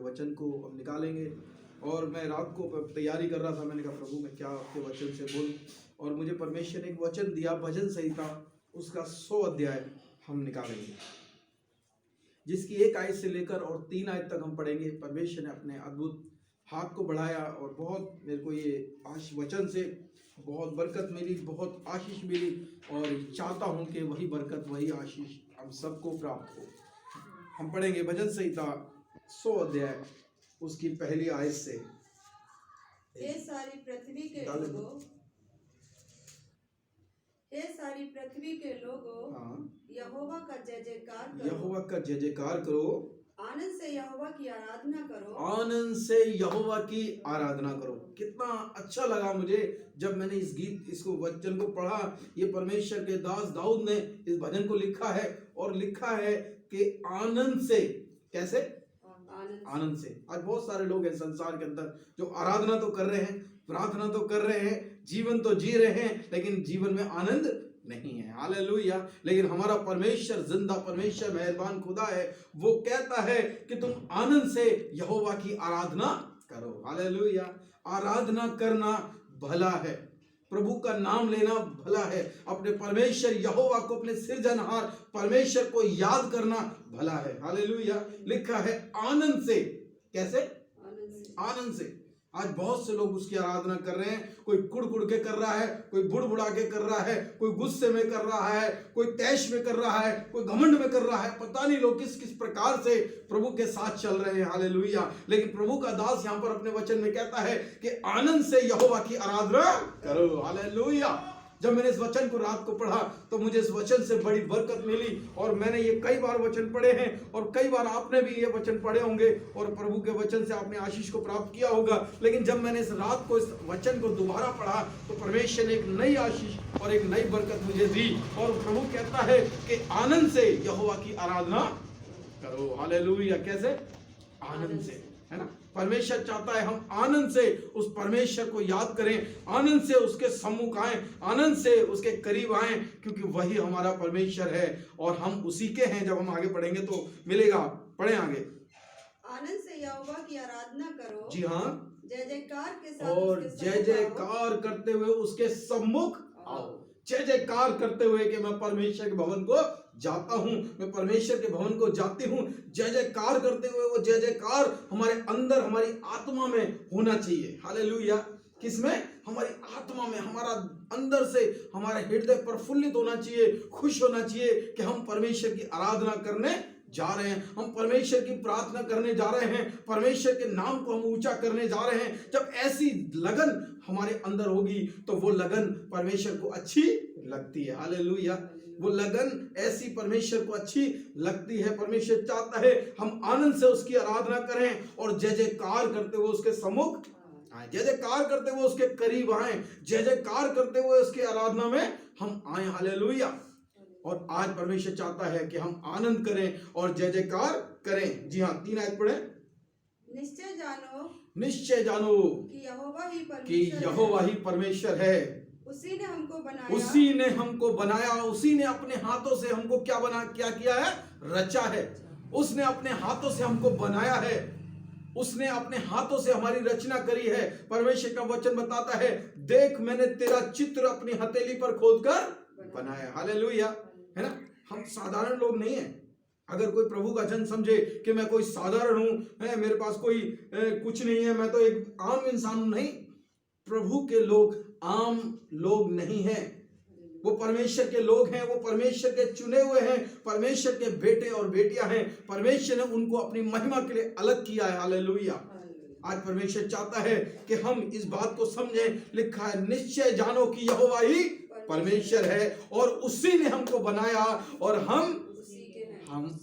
वचन को हम निकालेंगे। और मैं रात को तैयारी कर रहा था, मैंने कहा प्रभु मैं क्या आपके वचन से बोलूं, और मुझे परमेश्वर ने एक वचन दिया, भजन संहिता उसका 100 अध्याय हम निकालेंगे, जिसकी 1 आयत से लेकर और 3 आयत तक हम पढ़ेंगे। परमेश्वर ने अपने अद्भुत हाथ को बढ़ाया और बहुत मेरे को ये वचन से बहुत बरकत मिली, बहुत आशीष मिली, और चाहता हूँ कि वही बरकत वही आशीष हम सबको प्राप्त हो। हम पढ़ेंगे भजन संहिता 100 अध्याय उसकी पहली आयत से। हे सारी पृथ्वी के लोगों, हे सारी पृथ्वी के लोगों, हाँ, यहोवा का जय जयकार करो, यहोवा का जय जयकार करो, आनंद से यहोवा की आराधना करो, आनंद से यहोवा की आराधना करो। कितना अच्छा लगा मुझे जब मैंने इसको वचन को पढ़ा। ये परमेश्वर के दास दाऊद ने इस भजन को लिखा है, और लिखा है कि आनंद से, कैसे? आनंद से। आज बहुत सारे लोग हैं संसार के अंदर जो आराधना तो कर रहे हैं, प्रार्थना तो कर रहे हैं, जीवन तो जी रहे हैं, लेकिन जीवन में आनंद नहीं है। हालेलुया। लेकिन हमारा परमेश्वर जिंदा परमेश्वर मेहरबान खुदा है, वो कहता है कि तुम आनंद से यहोवा की आराधना करो। हालेलुया। आराधना करना भला है, प्रभु का नाम लेना भला है, अपने परमेश्वर यहोवा को, अपने सृजनहार परमेश्वर को याद करना भला है। हालेलुया। लिखा है आनंद से, कैसे? आनंद से। आज बहुत से लोग उसकी आराधना कर रहे हैं। कोई कुड़ के कर रहा है, कोई बुड़बुड़ा के कर रहा है, कोई गुस्से में कर रहा है, कोई तैश में कर रहा है, कोई घमंड में कर रहा है। पता नहीं लोग किस किस प्रकार से प्रभु के साथ चल रहे हैं। हालेलुया। लेकिन प्रभु का दास यहाँ पर अपने वचन में कहता है कि आनंद से यहोवा की आराधना करो। हालेलुया। जब मैंने इस वचन को रात को पढ़ा तो मुझे इस वचन से बड़ी बरकत मिली, और मैंने ये कई बार वचन पढ़े हैं, और कई बार आपने भी ये वचन पढ़े होंगे, और प्रभु के वचन से आपने आशीष को प्राप्त किया होगा। लेकिन जब मैंने इस रात को इस वचन को दोबारा पढ़ा तो परमेश्वर ने एक नई आशीष और एक नई बरकत मुझे दी, और प्रभु कहता है कि आनंद से यहोवा की आराधना करो। हालेलुया। कैसे? आनंद से, है ना। परमेश्वर चाहता है हम आनंद से उस परमेश्वर को याद करें, आनंद से उसके सम्मुख आएं, आनंद से उसके करीब आएं, क्योंकि वही हमारा परमेश्वर है और हम उसी के हैं। जब हम आगे पढ़ेंगे तो मिलेगा। पढ़े आगे। आनंद से यहोवा की आराधना करो, जी हाँ, जय जयकार के साथ और उसके जय सम्मुख आओ। जयकार करते हुए उसके सम्मुख आओ। जय जयकार करते हुए कि मैं परमेश्वर के भवन को जाता हूं, मैं परमेश्वर के भवन को जाती हूं। जय जयकार करते हुए वो जय जयकार हमारे अंदर, हमारी आत्मा में होना चाहिए। हालेलुया। किसमें? हमारी आत्मा में, हमारा अंदर से हमारा हृदय प्रफुल्लित होना चाहिए, खुश होना चाहिए कि हम परमेश्वर की आराधना करने जा रहे हैं, हम परमेश्वर की प्रार्थना करने जा रहे हैं, परमेश्वर के नाम को हम ऊंचा करने जा रहे हैं। जब ऐसी लगन हमारे अंदर होगी तो वो लगन परमेश्वर को अच्छी लगती है। हालेलुया। वो लगन ऐसी परमेश्वर को अच्छी लगती है। परमेश्वर चाहता है हम आनंद से उसकी आराधना करें और जय जयकार करते हुए उसके सम्मुख आए, जय जयकार करते हुए उसके करीब आए, जय जयकार करते हुए उसकी आराधना में हम आए। हालेलुया। और आज परमेश्वर चाहता है कि हम आनंद करें और जय जयकार करें। जी हाँ, 3 आयत पढ़े। निश्चय जानो, निश्चय जानो कि यहोवा ही परमेश्वर है। उसी ने हमको बनाया, उसी ने हमको बनाया, उसी ने अपने हाथों से हमको क्या किया है? रचा है। उसने अपने हाथों से हमको बनाया है, उसने अपने हाथों से हमारी रचना करी है। परमेश्वर का वचन बताता है, देख मैंने तेरा चित्र अपनी हथेली पर खोदकर बनाया। हालेलुया। है ना। हम साधारण लोग नहीं हैं। अगर कोई प्रभु का जन समझे कि मैं कोई साधारण हूं, मेरे पास कोई कुछ नहीं है, मैं तो एक आम इंसान हूं, नहीं। प्रभु के लोग आम लोग नहीं हैं, वो परमेश्वर के लोग हैं, वो परमेश्वर के चुने हुए हैं, परमेश्वर के बेटे और बेटियां हैं। परमेश्वर ने उनको अपनी महिमा के लिए अलग किया है। हालेलुया। आज परमेश्वर चाहता है कि हम इस बात को समझें। लिखा है निश्चय जानो कि यहोवा ही परमेश्वर है और उसी ने हमको बनाया और हम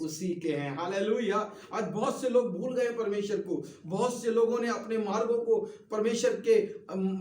उसी के हैं। हालेलुया। आज बहुत से लोग भूल गए परमेश्वर को, बहुत से लोगों ने अपने मार्गों को, परमेश्वर के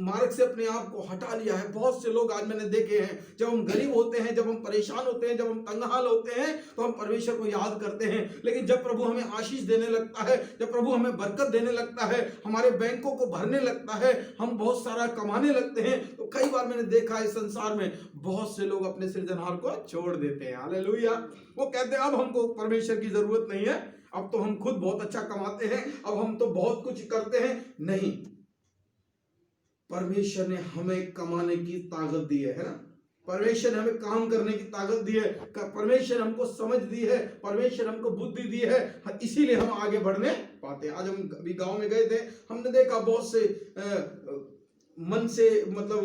मार्ग से अपने आप को हटा लिया है। बहुत से लोग आज मैंने देखे हैं, जब हम गरीब होते हैं, जब हम परेशान होते हैं, जब हम तंगहाल होते हैं तो हम परमेश्वर को याद करते हैं। लेकिन जब प्रभु हमें आशीष देने लगता है, जब प्रभु हमें बरकत देने लगता है, हमारे बैंकों को भरने लगता है, हम बहुत सारा कमाने लगते हैं, तो कई बार मैंने देखा है संसार में बहुत से लोग अपने सृजनहार को छोड़ देते हैं। हालेलुया। वो कहते हैं अब हमको परमेश्वर की जरूरत नहीं है, अब तो हम खुद बहुत अच्छा कमाते हैं, अब हम तो बहुत कुछ करते हैं। नहीं, परमेश्वर ने हमें कमाने की ताकत दी है ना, परमेश्वर ने हमें काम करने की ताकत दी है, परमेश्वर हमको समझ दी है, परमेश्वर हमको बुद्धि दी है, इसीलिए हम आगे बढ़ने पाते हैं। आज हम अभी गांव में गए थे, हमने देखा बहुत से मन से मतलब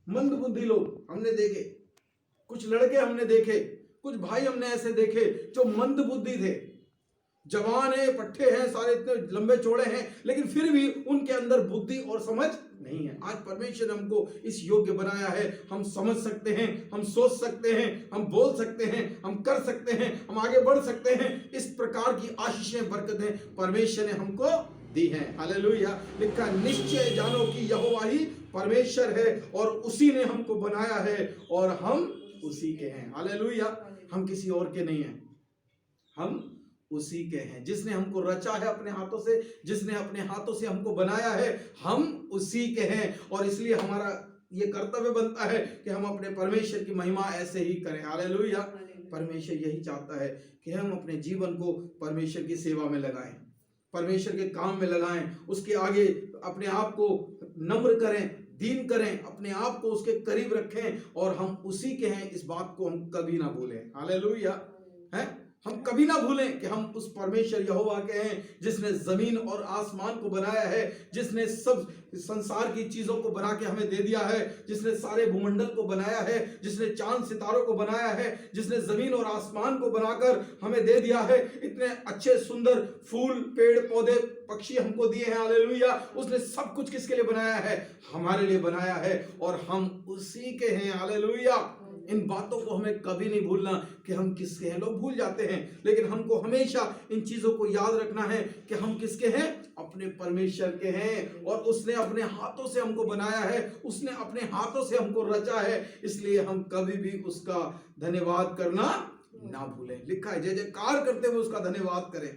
मंद बुद्धि लोग हमने देखे, कुछ लड़के हमने देखे, कुछ भाई हमने ऐसे देखे जो मंद बुद्धि थे, जवान है, पट्टे हैं, सारे इतने लंबे चौड़े हैं, लेकिन फिर भी उनके अंदर बुद्धि और समझ नहीं है। आज परमेश्वर ने हमको इस योग्य बनाया है, हम समझ सकते हैं, हम सोच सकते हैं, हम बोल सकते हैं, हम कर सकते हैं, हम आगे बढ़ सकते हैं। इस प्रकार की आशीषें, बरकतें परमेश्वर ने हमको दी हैं। हालेलुया। लिखा, निश्चय जानो कि यहोवा ही परमेश्वर है और उसी ने हमको बनाया है और हम उसी के हैं। हालेलुया। हम किसी और के नहीं हैं, हम उसी के हैं। जिसने हमको रचा है अपने हाथों से, जिसने अपने हाथों से हमको बनाया है, हम उसी के हैं। और इसलिए हमारा ये कर्तव्य बनता है कि हम अपने परमेश्वर की महिमा ऐसे ही करें। हालेलुया। परमेश्वर यही चाहता है कि हम अपने जीवन को परमेश्वर की सेवा में लगाएं, परमेश्वर के काम में लगाएं, उसके आगे अपने आप को नम्र करें, दीन करें, अपने आप को उसके करीब रखें और हम उसी के हैं। इस बात को हम कभी ना भूलें। हालेलुया। है, हम कभी ना भूलें कि हम उस परमेश्वर यहोवा के हैं जिसने जमीन और आसमान को बनाया है, जिसने सब संसार की चीजों को बना के हमें दे दिया है, जिसने सारे भूमंडल को बनाया है, जिसने चांद सितारों को बनाया है, जिसने जमीन और आसमान को बनाकर हमें दे दिया है। इतने अच्छे सुंदर फूल, पेड़ पौधे, पक्षी हमको दिए हैं। हालेलुया। उसने सब कुछ किसके लिए बनाया है? हमारे लिए बनाया है और हम उसी के हैं। हालेलुया। इन बातों को हमें कभी नहीं भूलना कि हम किसके हैं। लोग भूल जाते हैं, लेकिन हमको हमेशा इन चीजों को याद रखना है कि हम किसके हैं? अपने परमेश्वर के हैं। और उसने अपने हाथों से हमको बनाया है, उसने अपने हाथों से हमको रचा है, इसलिए हम कभी भी उसका धन्यवाद करना ना भूलें। लिखा है, जय जयकार करते हुए उसका धन्यवाद करें,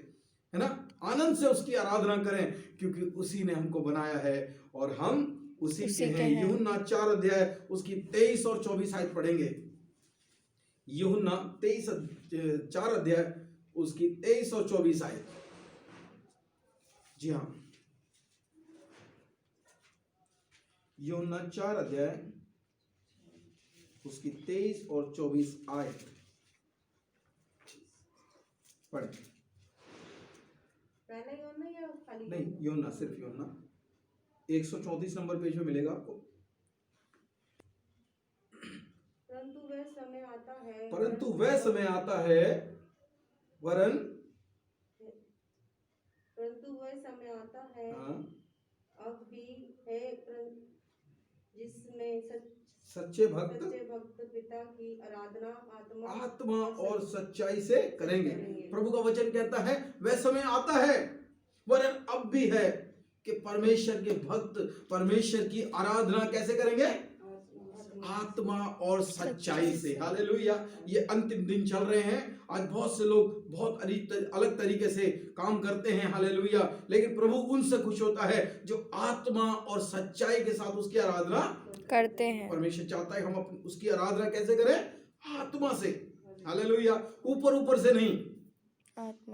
है ना, आनंद से उसकी आराधना करें, क्योंकि उसी ने हमको बनाया है और हम उसी के हैं। यूहन्ना 4 अध्याय उसकी 23 और 24 आयत पढ़ेंगे। यूहन्ना 4 अध्याय उसकी 23 और 24 आयत। जी हाँ, यूहन्ना 4 अध्याय उसकी 23 और 24 आयत पढ़े। पहले यूहन्ना या खाली? नहीं, यूहन्ना, सिर्फ यूहन्ना। 134 नंबर पेज में मिलेगा आपको। परंतु वह समय आता है, परंतु वह समय आता है, वरन परंतु वह समय आता है, अब भी है, जिसमें सच्चे भक्त पिता की आराधना आत्मा और सच्चाई से करेंगे। प्रभु का वचन कहता है वह समय आता है, वरन अब भी है कि परमेश्वर के भक्त परमेश्वर की आराधना कैसे करेंगे? आत्मा और सच्चाई से। हालेलुया। ये अंतिम दिन चल रहे हैं। आज बहुत से लोग बहुत अलग तरीके से काम करते हैं। हालेलुया। लेकिन प्रभु उनसे खुश होता है जो आत्मा और सच्चाई के साथ उसकी आराधना करते हैं। परमेश्वर चाहता है हम उसकी आराधना कैसे करें? आत्मा से। हालेलुया। ऊपर ऊपर से नहीं,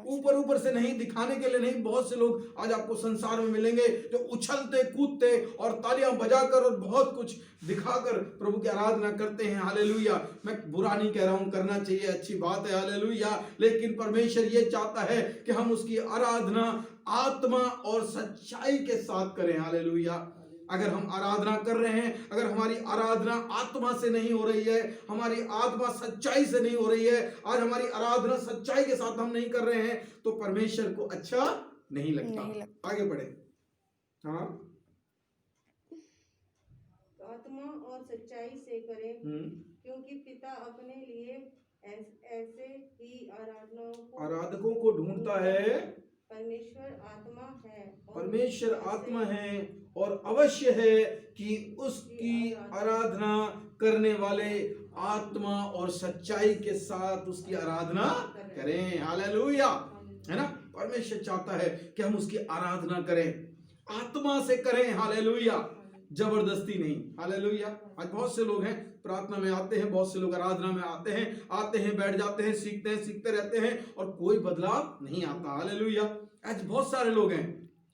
ऊपर ऊपर से नहीं, दिखाने के लिए नहीं। बहुत से लोग आज आपको संसार में मिलेंगे जो उछलते कूदते और तालियां बजाकर और बहुत कुछ दिखाकर प्रभु की आराधना करते हैं। हालेलुया। मैं बुरा नहीं कह रहा हूं, करना चाहिए, अच्छी बात है। हालेलुया। लेकिन परमेश्वर ये चाहता है कि हम उसकी आराधना आत्मा और सच्चाई के साथ करें। हालेलुया। अगर हम आराधना कर रहे हैं, अगर हमारी आराधना आत्मा से नहीं हो रही है, हमारी आत्मा सच्चाई से नहीं हो रही है, आज हमारी आराधना सच्चाई के साथ हम नहीं कर रहे हैं, तो परमेश्वर को अच्छा नहीं लगता। आगे बढ़े। हाँ, आत्मा और सच्चाई से करें, क्योंकि पिता अपने लिए ऐसे ही आराधकों को ढूंढता है। परमेश्वर आत्मा है, परमेश्वर आत्मा है और अवश्य है कि उसकी आराधना करने वाले आत्मा और सच्चाई के साथ उसकी आराधना करें। हालेलुया। है ना। परमेश्वर चाहता है कि हम उसकी आराधना करें, आत्मा से करें। हालेलुया। जबरदस्ती नहीं। हालेलुया। आज बहुत से लोग हैं प्रार्थना में आते हैं, बहुत से लोग आराधना में आते हैं, बैठ जाते हैं, सीखते रहते हैं और कोई बदलाव नहीं आता। हालेलुया। आज बहुत सारे लोग हैं,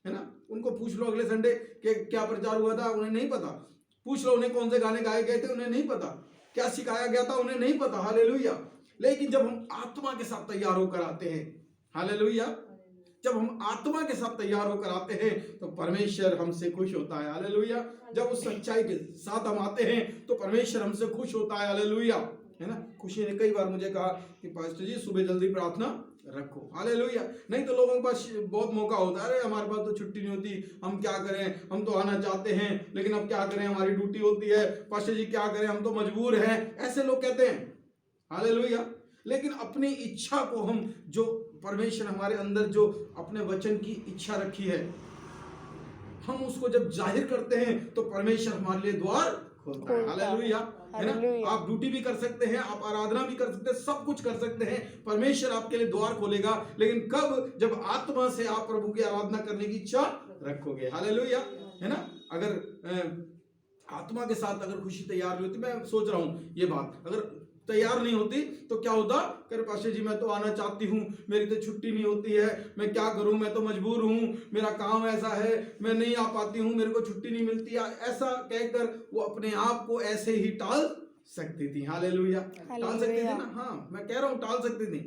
है ना, उनको पूछ लो अगले संडे कि क्या प्रचार हुआ था, उन्हें नहीं पता। पूछ लो उन्हें कौन से गाने गाए गए थे, उन्हें नहीं पता। क्या सिखाया गया था, उन्हें नहीं पता। हालेलुया। लेकिन जब हम आत्मा के साथ तैयार होकर आते हैं, हालेलुया, जब हम आत्मा के साथ तैयार होकर आते हैं तो परमेश्वर हमसे खुश होता है। हालेलुया। जब उस सच्चाई के साथ हम आते हैं तो परमेश्वर हमसे खुश होता है। हालेलुया, है ना। खुशी ने कई बार मुझे कहा कि पास्टर जी सुबह जल्दी प्रार्थना रखो। हालेलुया। नहीं तो लोगों के पास बहुत मौका होता है, अरे हमारे पास तो छुट्टी नहीं होती, हम क्या करें, हम तो आना चाहते हैं लेकिन अब क्या करें, हमारी ड्यूटी होती है, पास्टर जी क्या करें, हम तो मजबूर हैं, ऐसे लोग कहते हैं। हालेलुया। लेकिन अपनी इच्छा को हम, जो परमेश्वर हमारे अंदर जो अपने वचन की इच्छा रखी है, हम उसको जब जाहिर करते हैं तो परमेश्वर हमारे लिए द्वार खोलता है। हालेलुया, है ना। आप ड्यूटी भी कर सकते हैं, आप आराधना भी कर सकते हैं, सब कुछ कर सकते हैं, परमेश्वर आपके लिए द्वार खोलेगा। लेकिन कब? जब आत्मा से आप प्रभु की आराधना करने की इच्छा रखोगे। हालेलुया, है ना। अगर आत्मा के साथ अगर खुशी तैयार नहीं होती, मैं सोच रहा हूं ये बात, अगर तैयार नहीं होती तो क्या होता? कर पास्टर जी मैं तो आना चाहती हूँ, मेरी तो छुट्टी नहीं होती है, मैं क्या करूं, मैं तो मजबूर हूँ, मेरा काम ऐसा है, मैं नहीं आ पाती हूँ, मेरे को छुट्टी नहीं मिलती है, ऐसा कहकर वो अपने आप को ऐसे ही टाल सकती थी। हालेलुया। टाल सकती थी ना। हाँ, मैं कह रहा हूँ टाल सकती थी,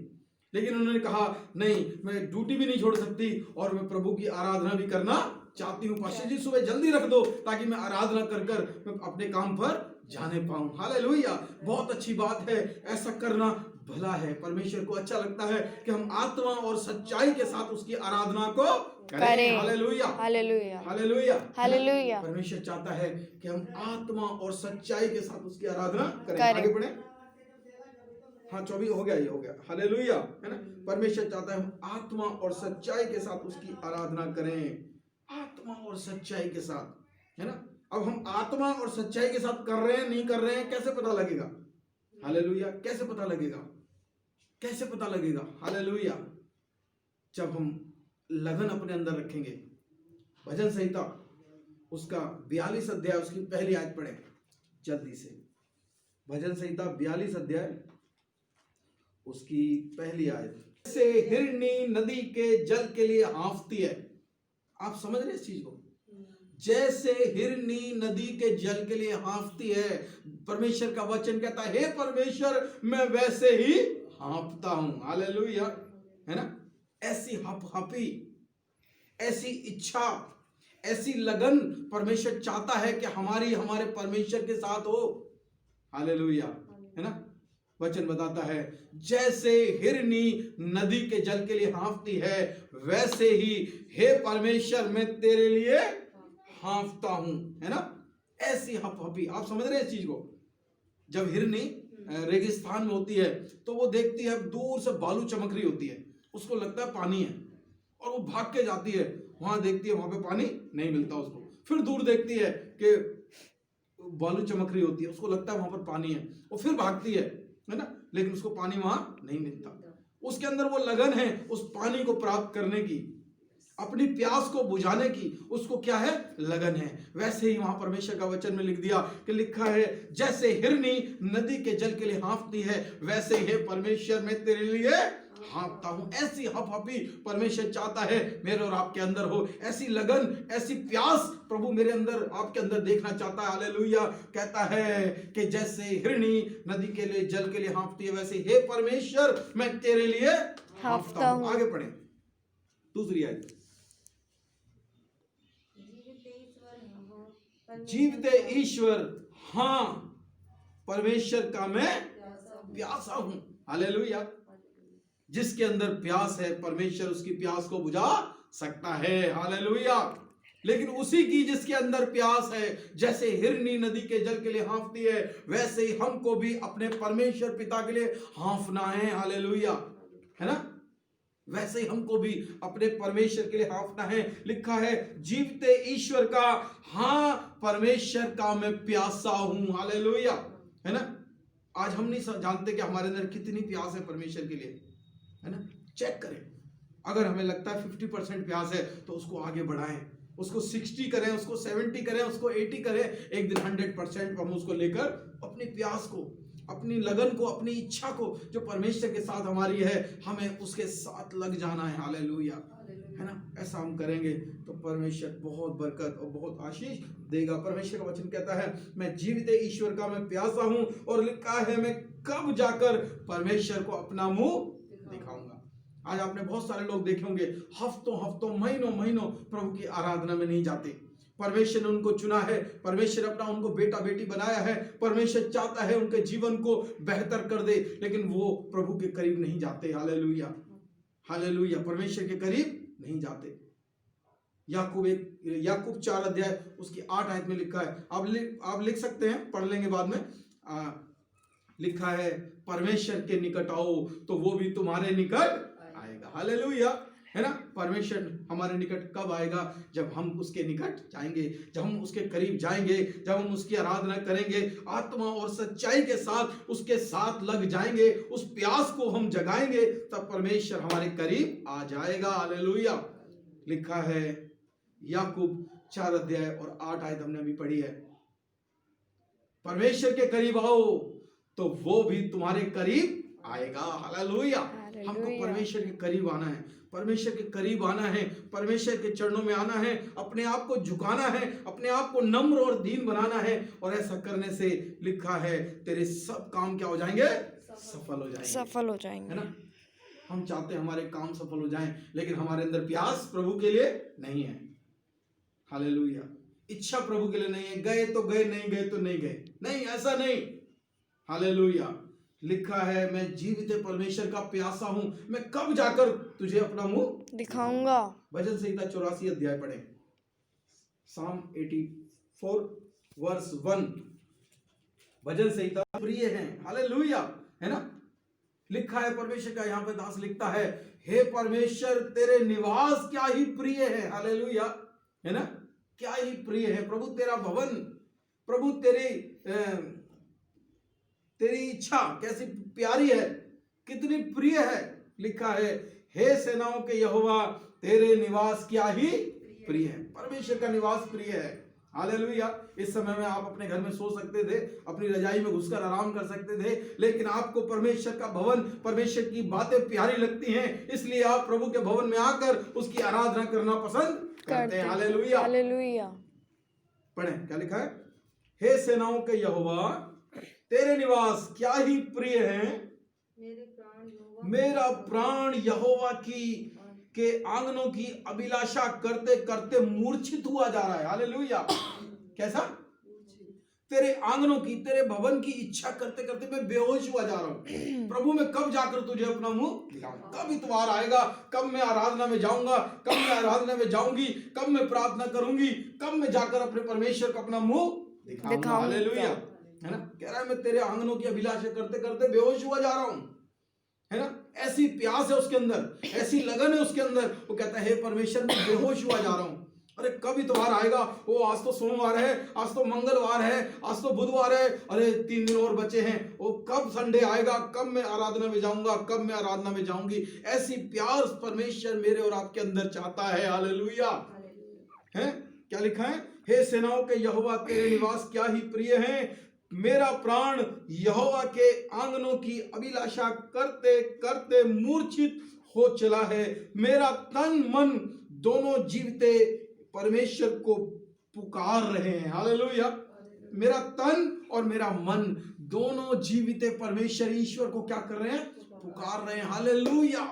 लेकिन उन्होंने कहा नहीं, मैं ड्यूटी भी नहीं छोड़ सकती और मैं प्रभु की आराधना भी करना चाहती हूँ। पास्टर जी सुबह जल्दी रख दो ताकि मैं आराधना कर मैं अपने काम पर जाने पाऊं। हालेलुया। बहुत अच्छी बात है, ऐसा करना भला है। परमेश्वर को अच्छा लगता है कि हम आत्मा और सच्चाई के साथ उसकी आराधना को करें। Hallelujah, hallelujah, hallelujah, hallelujah. परमेश्वर चाहता है कि हम आत्मा और सच्चाई के साथ उसकी आराधना करें। आगे बढ़े। हाँ 24 हो गया, ये हो गया। हालेलुया, है ना। परमेश्वर चाहता है हम आत्मा और सच्चाई के साथ उसकी आराधना करें, आत्मा और सच्चाई के साथ, है ना। अब हम आत्मा और सच्चाई के साथ कर रहे हैं नहीं कर रहे हैं, कैसे पता लगेगा? हालेलुया। कैसे पता लगेगा? कैसे पता लगेगा? हालेलुया। जब हम लगन अपने अंदर रखेंगे। भजन संहिता उसका 42 अध्याय, उसकी पहली आयत पढ़े जल्दी से। भजन संहिता 42 अध्याय उसकी पहली आयत। जैसे हिरनी नदी के जल के लिए हाँफती है। आप समझ रहे इस चीज को? जैसे हिरनी नदी के जल के लिए हाँफती है, परमेश्वर का वचन कहता है हे परमेश्वर मैं वैसे ही हाँफता हूं। हालेलुया, है ना। ऐसी हपहपी, ऐसी इच्छा, ऐसी लगन परमेश्वर चाहता है कि हमारे परमेश्वर के साथ हो। हालेलुया, है ना। वचन बताता है जैसे हिरनी नदी के जल के लिए हाँफती है, वैसे ही हे परमेश्वर मैं तेरे लिए हाँफता हूं, है ना। ऐसी हपहपी। आप समझ रहे हैं इस चीज को? जब हिरनी रेगिस्तान में होती है तो वो देखती है दूर से बालू चमक रही होती है, उसको लगता है पानी है और वो भाग के जाती है, वहां देखती है वहां पे पानी नहीं मिलता उसको। फिर दूर देखती है कि बालू चमक रही होती है, उसको लगता है वहां पर पानी है, वो फिर भागती है ना, लेकिन उसको पानी वहां नहीं मिलता। उसके अंदर वो लगन है उस पानी को प्राप्त करने की, अपनी प्यास को बुझाने की, उसको क्या है? लगन है। वैसे ही वहां परमेश्वर का वचन में लिख दिया कि लिखा है जैसे हिरनी नदी के जल के लिए हाँफती है, वैसे ही परमेश्वर मैं तेरे लिए हाँफता हूं। ऐसी हपहपी परमेश्वर चाहता है मेरे और आपके अंदर हो। ऐसी लगन, ऐसी प्यास प्रभु मेरे अंदर, आपके अंदर देखना चाहता है। हालेलुया। कहता है कि जैसे हिरनी नदी के लिए जल के लिए हाँफती है, वैसे हे परमेश्वर मैं तेरे लिए हाँफता हूं। आगे पढ़े दूसरी आयत। जीवते ईश्वर, हाँ परमेश्वर का मैं प्यासा हूं। हालेलुया। जिसके अंदर प्यास है परमेश्वर उसकी प्यास को बुझा सकता है। हालेलुया। लेकिन उसी की जिसके अंदर प्यास है, जैसे हिरनी नदी के जल के लिए हाँफती है, वैसे ही हमको भी अपने परमेश्वर पिता के लिए हाँफना है। हालेलुया, है ना। वैसे ही हमको भी अपने परमेश्वर के लिए हाँफना है। लिखा है जीवते ईश्वर का, हाँ परमेश्वर का मैं प्यासा हूं। हालेलुया, है ना। आज हम नहीं जानते कि हमारे अंदर कितनी प्यास है परमेश्वर के लिए, है ना। चेक करें, अगर हमें लगता है 50% प्यास है तो उसको आगे बढ़ाएं, उसको 60 करें, उसको 70 करें, उसको 80 करें, एक दिन 100% हम उसको लेकर अपनी प्यास को, अपनी लगन को, अपनी इच्छा को जो परमेश्वर के साथ हमारी है, हमें उसके साथ लग जाना है। हालेलुया, है ना। ऐसा हम करेंगे तो परमेश्वर बहुत बरकत और बहुत आशीष देगा। परमेश्वर का वचन कहता है, मैं जीवित ईश्वर का मैं प्यासा हूं, और लिखा है मैं कब जाकर परमेश्वर को अपना मुंह दिखाऊंगा। आज आपने बहुत सारे लोग देखे होंगे, हफ्तों हफ्तों, महीनों महीनों प्रभु की आराधना में नहीं जाते। परमेश्वर ने उनको चुना है, परमेश्वर अपना उनको बेटा बेटी बनाया है, परमेश्वर चाहता है उनके जीवन को बेहतर कर दे, लेकिन वो प्रभु के करीब नहीं जाते। हालेलुया, हालेलुया, परमेश्वर के करीब नहीं जाते। याकूब 4 अध्याय उसकी 8 आयत में लिखा है, आप लिख सकते हैं, पढ़ लेंगे बाद में। लिखा है, परमेश्वर के निकट आओ तो वो भी तुम्हारे निकट आएगा। हालेलुया, है ना। परमेश्वर हमारे निकट कब आएगा? जब हम उसके निकट जाएंगे, जब हम उसके करीब जाएंगे, जब हम उसकी आराधना करेंगे, आत्मा और सच्चाई के साथ उसके साथ लग जाएंगे, उस प्यास को हम जगाएंगे, तब परमेश्वर हमारे करीब आ जाएगा। हालेलुया। लिखा है याकूब 4 अध्याय और 8 आयत हमने अभी पढ़ी है, परमेश्वर के करीब आओ तो वो भी तुम्हारे करीब आएगा। हालेलुया। हमको परमेश्वर के करीब आना है, परमेश्वर के करीब आना है, परमेश्वर के चरणों में आना है, अपने आप को झुकाना है, अपने आप को नम्र और दीन बनाना है, और ऐसा करने से लिखा है तेरे सब काम क्या हो जाएंगे? सफल हो जाएंगे, सफल हो जाएंगे, है ना। हम चाहते हैं हमारे काम सफल हो जाएं, लेकिन हमारे अंदर प्यास प्रभु के लिए नहीं है। हालेलुया, इच्छा प्रभु के लिए नहीं है। गए तो गए, नहीं गए तो नहीं गए, नहीं, ऐसा नहीं। हालेलुया। लिखा है, मैं जीवित परमेश्वर का प्यासा हूं, मैं कब जाकर तुझे अपना मुंह दिखाऊंगा। भजन संहिता 84 अध्याय पढ़े, Psalm 84 वर्स 1। भजन संहिता प्रिय है। हालेलुया, है ना। लिखा है, परमेश्वर का यहाँ पे दास लिखता है, हे परमेश्वर तेरे निवास क्या ही प्रिय है। हालेलुया, है ना। क्या ही प्रिय है प्रभु तेरा भवन, प्रभु तेरी इच्छा कैसी प्यारी है, कितनी प्रिय है। लिखा है, हे सेनाओं के यहोवा तेरे निवास क्या ही प्रिय है। परमेश्वर का निवास प्रिय है। हालेलुया। इस समय में आप अपने घर में सो सकते थे, अपनी रजाई में घुसकर आराम कर सकते थे, लेकिन आपको परमेश्वर का भवन, परमेश्वर की बातें प्यारी लगती हैं, इसलिए आप प्रभु के भवन में आकर उसकी आराधना करना पसंद करते हैं। Hallelujah, hallelujah. पढ़ें, क्या लिखा है, हे सेनाओं के यहोवा तेरे निवास क्या ही प्रिय है, मेरा प्राण यहोवा के आंगनों की अभिलाषा करते करते मूर्छित हुआ जा रहा है। हालेलुया। कैसा? तेरे आंगनों की, तेरे भवन की इच्छा करते करते मैं बेहोश हुआ जा रहा हूं। प्रभु मैं कब जाकर तुझे अपना मुंह दिखाऊंगा, कब इतवार आएगा, कब मैं आराधना में जाऊंगा, कब मैं आराधना में जाऊंगी, कब मैं प्रार्थना करूंगी, कब मैं जाकर अपने परमेश्वर को अपना मुंह दिखाऊंगा। हालेलुया, है ना। कह रहा है, मैं तेरे आंगनों की अभिलाषा करते करते बेहोश हुआ जा रहा हूं, है ना। ऐसी प्यास है उसके अंदर, ऐसी लगन है उसके अंदर। वो कहता है, हे परमेश्वर मैं बेहोश हुआ जा रहा हूं। अरे कब इतवार आएगा? वो आज तो सोमवार है, आज तो मंगलवार है, आज तो बुधवार है, अरे 3 दिन और बचे हैं। वो कब संडे आएगा, कब मैं आराधना में जाऊंगा, कब मैं आराधना में जाऊंगी। ऐसी प्यास परमेश्वर मेरे और आपके अंदर चाहता है। हालेलुया, है। क्या लिखा है, हे सेनाओं के यहोवा तेरे निवास क्या ही प्रिय है, मेरा प्राण यहोवा के आंगनों की अभिलाषा करते करते मूर्छित हो चला है। मेरा तन मन दोनों जीवते परमेश्वर को पुकार रहे हैं। हालेलुया। मेरा तन और मेरा मन दोनों जीविते परमेश्वर ईश्वर को क्या कर रहे हैं? पुकार रहे हैं। हालेलुया।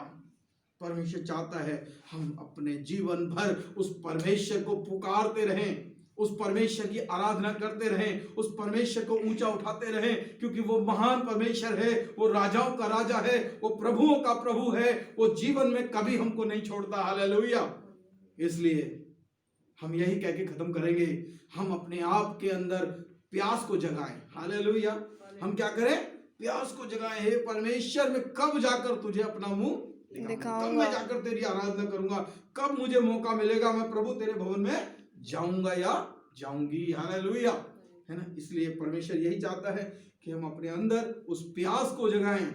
परमेश्वर चाहता है हम अपने जीवन भर उस परमेश्वर को पुकारते रहें, उस परमेश्वर की आराधना करते रहें, उस परमेश्वर को ऊंचा उठाते रहें, क्योंकि वो महान परमेश्वर है, वो राजाओं का राजा है, वो प्रभुओं का प्रभु है, वो जीवन में कभी हमको नहीं छोड़ता। हालेलुया। इसलिए हम यही कह के खत्म करेंगे, हम अपने आप के अंदर प्यास को जगाएं। हालेलुया। हम क्या करें? प्यास को जगाएं। हे परमेश्वर मैं कब जाकर तुझे अपना मुंह दिखाऊंगा, कब मैं जाकर तेरी आराधना करूंगा, कब मुझे मौका मिलेगा मैं प्रभु तेरे भवन में जाऊंगा या जाऊंगी। हालेलुया, है ना। इसलिए परमेश्वर यही चाहता है कि हम अपने अंदर उस प्यास को जगाएं।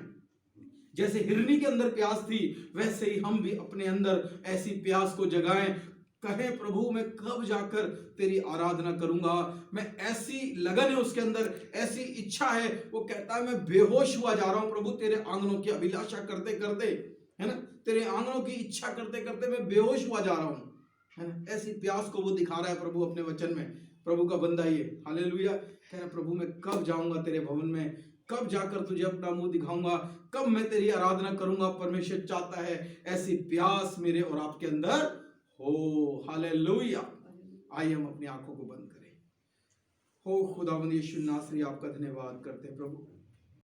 जैसे हिरनी के अंदर प्यास थी, वैसे ही हम भी अपने अंदर ऐसी प्यास को जगाएं। कहे प्रभु मैं कब जाकर तेरी आराधना करूंगा। मैं ऐसी लगन है उसके अंदर, ऐसी इच्छा है, वो कहता है मैं बेहोश हुआ जा रहा हूं प्रभु तेरे आंगनों की अभिलाषा करते करते, है ना, तेरे आंगनों की इच्छा करते करते मैं बेहोश हुआ जा रहा हूं, है ना। ऐसी प्यास को वो दिखा रहा है प्रभु अपने वचन में। प्रभु का बंदा ये हालेलुया कह रहा प्रभु मैं कब जाऊंगा तेरे भवन में, कब जाकर तुझे अपना मुंह दिखाऊंगा, कब मैं तेरी आराधना करूंगा। परमेश्वर चाहता है ऐसी प्यास मेरे और आपके अंदर हो। हालेलुया। आइए हम अपनी आंखों को बंद करें। हो खुदावंद यीशु नासरी आपका धन्यवाद करते हैं प्रभु।